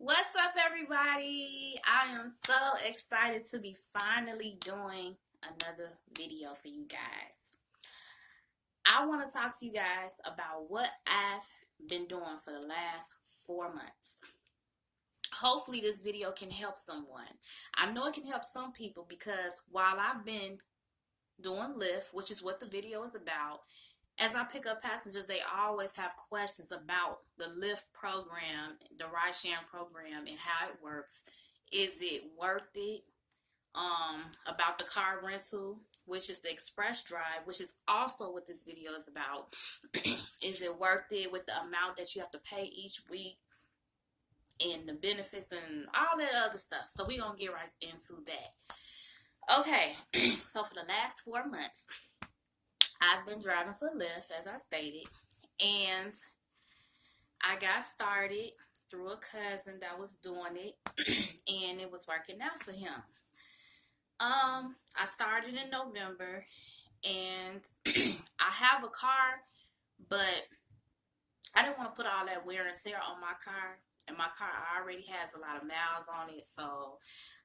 What's up, everybody? I am so excited to be finally doing another video for you guys. I want to talk to you guys about what I've been doing for the last 4 months. Hopefully, this video can help someone. I know it can help some people because while I've been doing Lyft, which is what the video is about, as I pick up passengers, they always have questions about the Lyft program, the ride sharing program, and how it works. Is it worth it? About the car rental, which is the Express Drive, which is also what this video is about. Is it worth it with the amount that you have to pay each week and the benefits and all that other stuff? So we're going to get right into that. Okay, so for the last 4 months, I've been driving for Lyft, as I stated, and I got started through a cousin that was doing it, and it was working out for him. I started in November, and I have a car, but I didn't want to put all that wear and tear on my car, and my car already has a lot of miles on it, so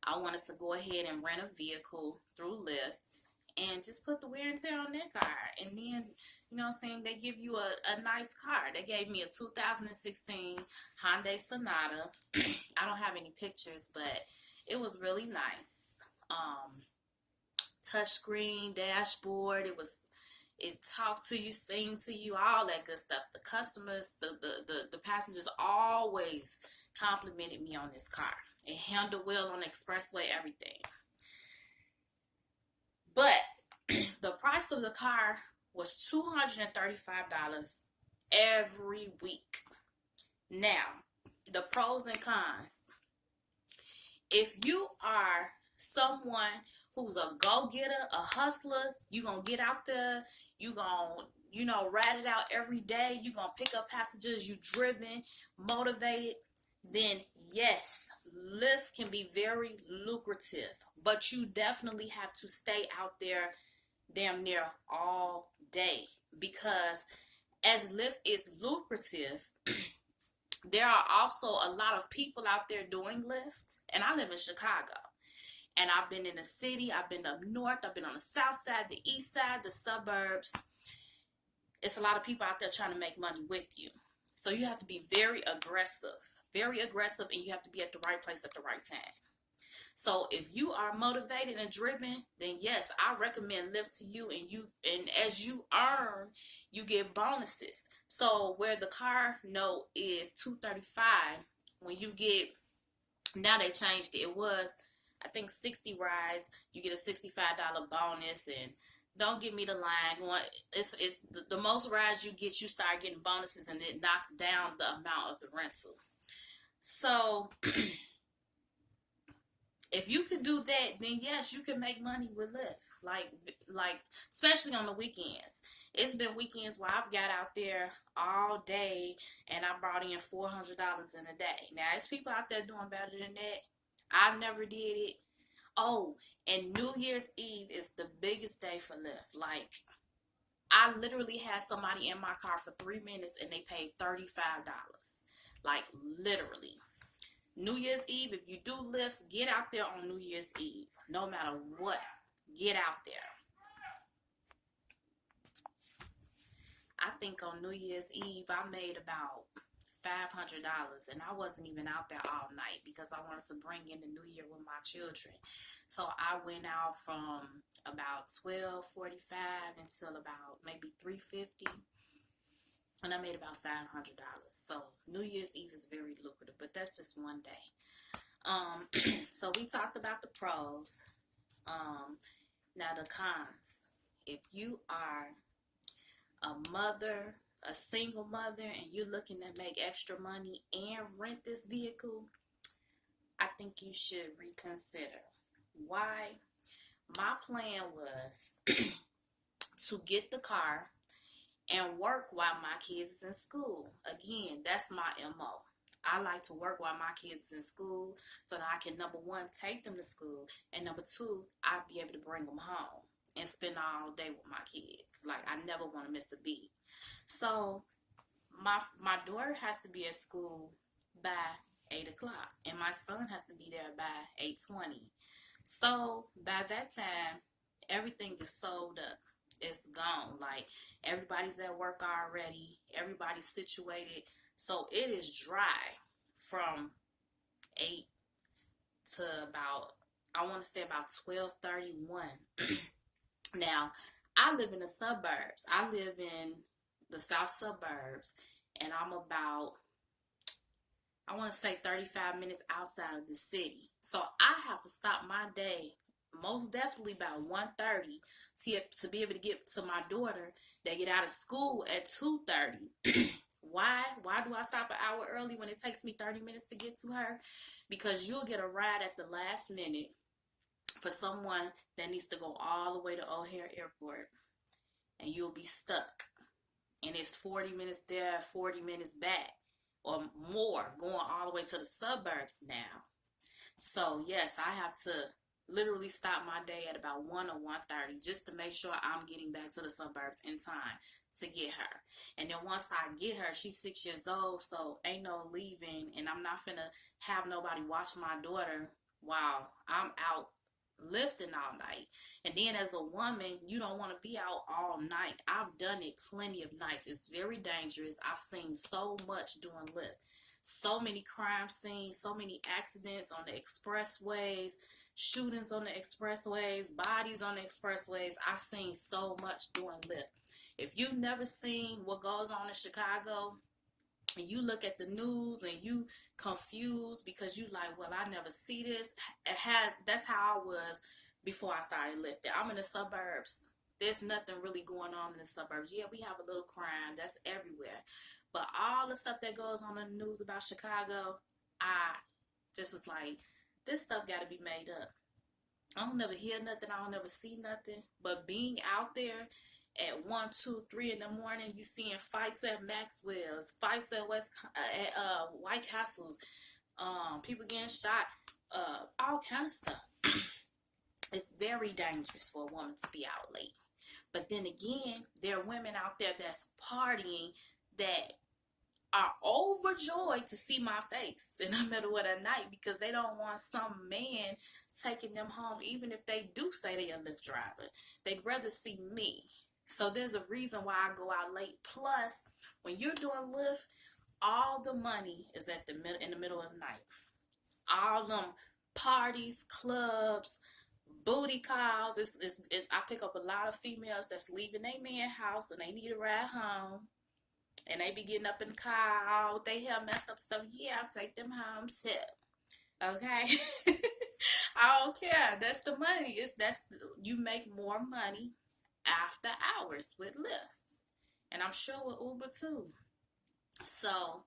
I wanted to go ahead and rent a vehicle through Lyft and just put the wear and tear on that car. And then, you know what I'm saying, they give you a nice car. They gave me a 2016 Hyundai Sonata. I don't have any pictures, but it was really nice. Touchscreen, dashboard, it talked to you, sing to you, all that good stuff. The customers, the passengers always complimented me on this car. It handled well on the expressway, everything. But the price of the car was $235 every week. Now, the pros and cons. If you are someone who's a go-getter, a hustler, you're going to get out there, you're going to, ride it out every day, you're going to pick up passengers, you're driven, motivated, then yes, Lyft can be very lucrative, but you definitely have to stay out there damn near all day, because as Lyft is lucrative, there are also a lot of people out there doing Lyft, and I live in Chicago. And I've been in the city, I've been up north, I've been on the south side, the east side, the suburbs. It's a lot of people out there trying to make money with you. So you have to be very aggressive, and you have to be at the right place at the right time. So if you are motivated and driven, then yes, I recommend Lyft to you, and as you earn, you get bonuses. So where the car note is $235, when you get, now they changed it. It was, I think, 60 rides, you get a $65 bonus. And don't give me the line going. It's the most rides you get, you start getting bonuses, and it knocks down the amount of the rental. So if you can do that, then yes, you can make money with Lyft. Like especially on the weekends. It's been weekends where I've got out there all day and I brought in $400 in a day. Now, there's people out there doing better than that. I never did it. Oh, and New Year's Eve is the biggest day for Lyft. Like, I literally had somebody in my car for 3 minutes and they paid $35. Like, literally. New Year's Eve, if you do Lyft, get out there on New Year's Eve. No matter what, get out there. I think on New Year's Eve, I made about $500, and I wasn't even out there all night because I wanted to bring in the new year with my children. So I went out from about 12:45 until about maybe 3:50, and I made about $500. So New Year's Eve is very lucrative, but that's just one day. So we talked about the pros. Now the cons. If you are a mother, a single mother, and you're looking to make extra money and rent this vehicle, I think you should reconsider. Why? My plan was to get the car and work while my kids is in school. Again, that's my MO. I like to work while my kids is in school so that I can, number one, take them to school, and number two, I'll be able to bring them home and spend all day with my kids. Like, I never want to miss a beat. So my daughter has to be at school by 8:00. o'clock, and my son has to be there by 8:20. So by that time, everything is sold up. It's gone. Like, everybody's at work already. Everybody's situated. So it is dry from 8 to about, I want to say about 12:31. Now, I live in the suburbs. I live in the south suburbs, and I'm about, I want to say 35 minutes outside of the city. So I have to stop my day most definitely about 1:30 to be able to get to my daughter. They get out of school at 2:30. Why? Why do I stop an hour early when it takes me 30 minutes to get to her? Because you'll get a ride at the last minute for someone that needs to go all the way to O'Hare Airport, and you'll be stuck. And it's 40 minutes there, 40 minutes back, or more, going all the way to the suburbs now. So yes, I have to literally stop my day at about 1 or 1:30 just to make sure I'm getting back to the suburbs in time to get her. And then once I get her, she's 6 years old, so ain't no leaving, and I'm not finna have nobody watch my daughter while I'm out lifting all night. And then as a woman, you don't want to be out all night. I've done it plenty of nights. It's very dangerous. I've seen so much doing lift. So many crime scenes, so many accidents on the expressways, shootings on the expressways, bodies on the expressways. I've seen so much doing lift. If you've never seen what goes on in Chicago, and you look at the news and you confused because you like, well, I never see this. That's how I was before I started lifting. I'm in the suburbs. There's nothing really going on in the suburbs. Yeah, we have a little crime. That's everywhere. But all the stuff that goes on in the news about Chicago, I just was like, this stuff got to be made up. I don't never hear nothing. I don't never see nothing. But being out there at 1, 2, 3 in the morning, you seeing fights at Maxwell's, fights at White Castles, people getting shot, all kind of stuff. It's very dangerous for a woman to be out late. But then again, there are women out there that's partying that are overjoyed to see my face in the middle of the night because they don't want some man taking them home, even if they do say they're a Lyft driver. They'd rather see me. So there's a reason why I go out late. Plus, when you're doing Lyft, all the money is in the middle of the night. All them parties, clubs, booty calls. I pick up a lot of females that's leaving their man's house and they need a ride home. And they be getting up in the car, all with their hair messed up stuff. Yeah, I'll take them home too. Okay? I don't care. That's the money. You make more money after hours with Lyft. And I'm sure with Uber too. So,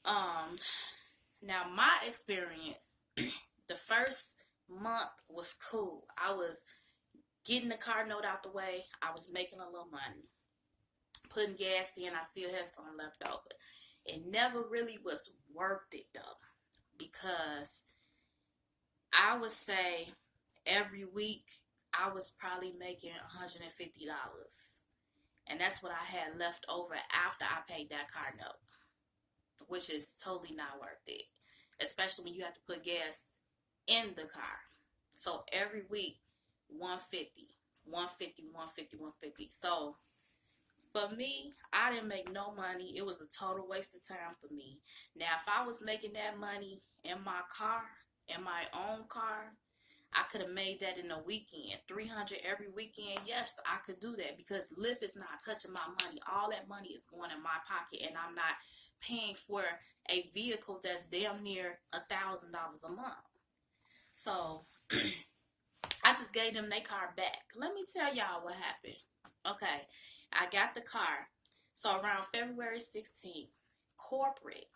now my experience, the first month was cool. I was getting the car note out the way. I was making a little money. Putting gas in, I still had some left over. It never really was worth it though, because I would say every week I was probably making $150, and that's what I had left over after I paid that car note, which is totally not worth it, especially when you have to put gas in the car. So every week, 150. So for me, I didn't make no money. It was a total waste of time for me. Now, if I was making that money in my car, in my own car, I could have made that in a weekend. 300 every weekend. Yes, I could do that because Lyft is not touching my money. All that money is going in my pocket, and I'm not paying for a vehicle that's damn near $1,000 a month. So I just gave them their car back. Let me tell y'all what happened. Okay, I got the car. So around February 16th, corporate,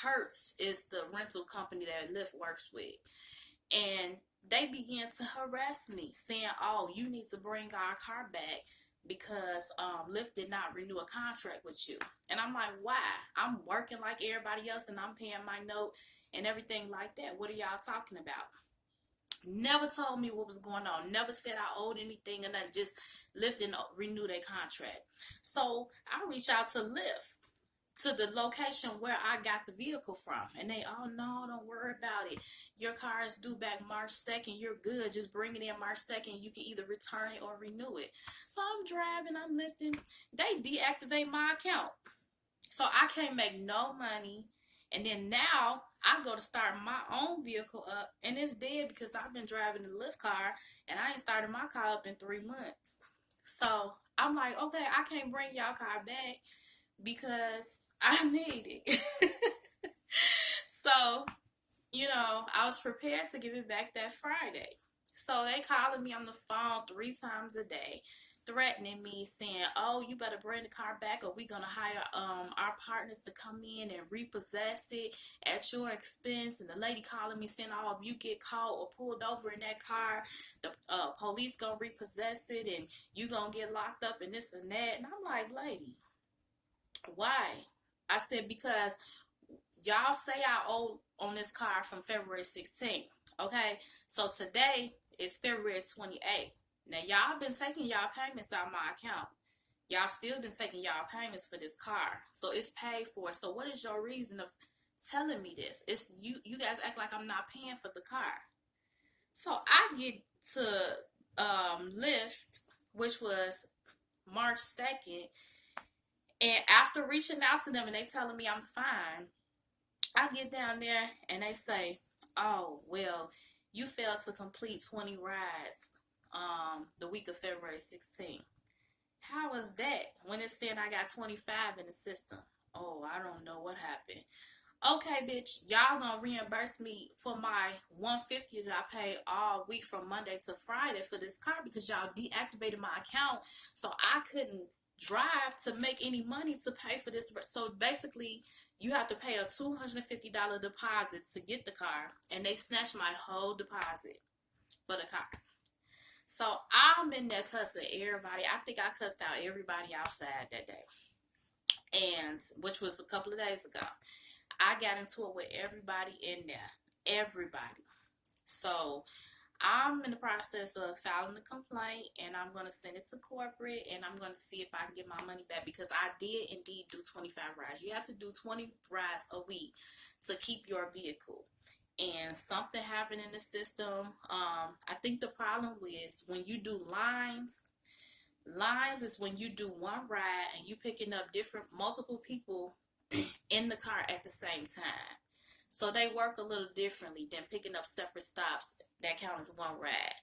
Hertz is the rental company that Lyft works with. And they began to harass me, saying, oh, you need to bring our car back because Lyft did not renew a contract with you. And I'm like, why? I'm working like everybody else and I'm paying my note and everything like that. What are y'all talking about? Never told me what was going on. Never said I owed anything, and I just Lyft didn't renew their contract. So I reached out to Lyft. to the location where I got the vehicle from. And they, oh no, don't worry about it. Your car is due back March 2nd. You're good. Just bring it in March 2nd. You can either return it or renew it. So I'm driving, I'm lifting. They deactivate my account. So I can't make no money. And then now I go to start my own vehicle up and it's dead because I've been driving the Lyft car and I ain't started my car up in 3 months. So I'm like, okay, I can't bring y'all car back because I need it. So, I was prepared to give it back that Friday. So they calling me on the phone 3 times a day, threatening me, saying, oh, you better bring the car back or we're going to hire our partners to come in and repossess it at your expense. And the lady calling me saying, oh, if you get caught or pulled over in that car, the police going to repossess it and you going to get locked up and this and that. And I'm like, lady, why? I said, because y'all say I owe on this car from February 16th. Okay, so today is February 28th. Now y'all been taking y'all payments out of my account. Y'all still been taking y'all payments for this car, so it's paid for. So what is your reason of telling me this? It's you guys act like I'm not paying for the car. So I get to Lyft, which was March 2nd, and after reaching out to them and they telling me I'm fine, I get down there and they say, oh, well, you failed to complete 20 rides the week of February 16th. How was that when it said I got 25 in the system? Oh, I don't know what happened. Okay, bitch, y'all gonna reimburse me for my $150 that I paid all week from Monday to Friday for this car because y'all deactivated my account so I couldn't drive to make any money to pay for this. So basically, you have to pay a $250 deposit to get the car, and they snatched my whole deposit for the car. So I'm in there cussing everybody. I think I cussed out everybody outside that day, and which was a couple of days ago. I got into it with everybody in there. Everybody. So I'm in the process of filing a complaint and I'm going to send it to corporate and I'm going to see if I can get my money back because I did indeed do 25 rides. You have to do 20 rides a week to keep your vehicle. And something happened in the system. I think the problem is when you do lines is when you do one ride and you picking up multiple people in the car at the same time. So they work a little differently than picking up separate stops that count as one ride.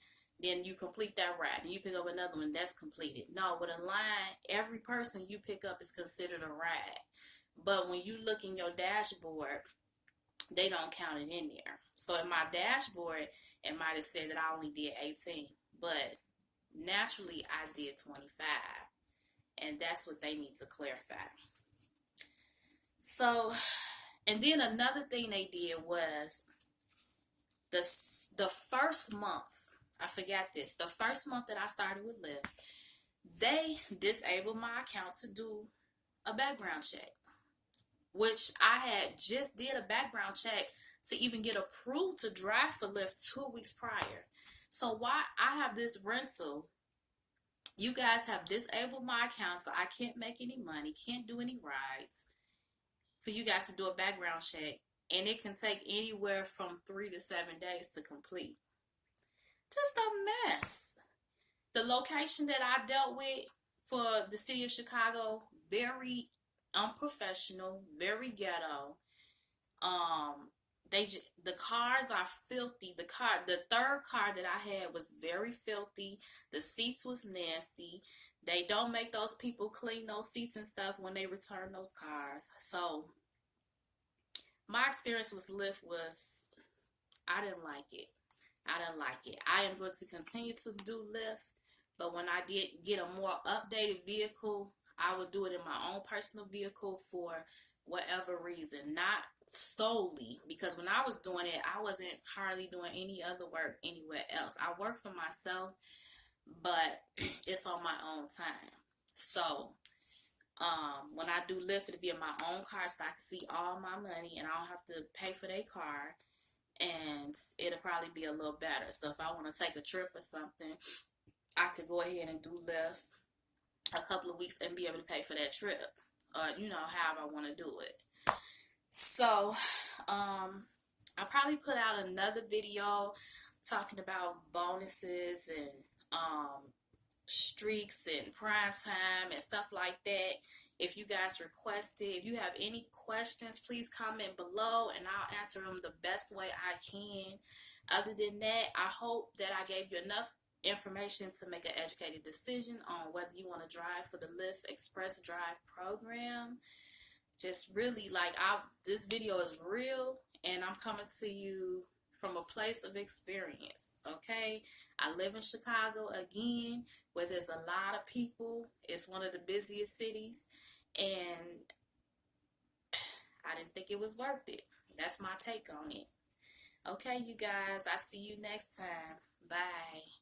Then you complete that ride, and you pick up another one that's completed. No, with a line, every person you pick up is considered a ride. But when you look in your dashboard, they don't count it in there. So in my dashboard, it might have said that I only did 18, but naturally I did 25, and that's what they need to clarify. So, and then another thing they did was the first month, I forgot this, the first month that I started with Lyft, they disabled my account to do a background check, which I had just did a background check to even get approved to drive for Lyft 2 weeks prior. So why I have this rental, you guys have disabled my account so I can't make any money, can't do any rides, for you guys to do a background check, and it can take anywhere from 3 to 7 days to complete. Just a mess. The location that I dealt with for the city of Chicago, very unprofessional, very ghetto. The cars are filthy. The third car that I had was very filthy. The seats was nasty. They don't make those people clean those seats and stuff when they return those cars. So my experience with Lyft was, I didn't like it. I am going to continue to do Lyft, but when I did get a more updated vehicle, I would do it in my own personal vehicle for whatever reason, not solely, because when I was doing it, I wasn't hardly doing any other work anywhere else. I work for myself, but it's on my own time. So when I do Lyft, it'll be in my own car so I can see all my money and I don't have to pay for their car, and it'll probably be a little better. So if I want to take a trip or something, I could go ahead and do Lyft a couple of weeks and be able to pay for that trip. however I want to do it. So, I'll probably put out another video talking about bonuses and streaks and prime time and stuff like that. If you guys request it, if you have any questions, please comment below and I'll answer them the best way I can. Other than that, I hope that I gave you enough information to make an educated decision on whether you want to drive for the Lyft Express Drive program. Just really, this video is real and I'm coming to you from a place of experience. Okay, I live in Chicago again, where there's a lot of people. It's one of the busiest cities, and I didn't think it was worth it. That's my take on it. Okay, you guys, I'll see you next time. Bye.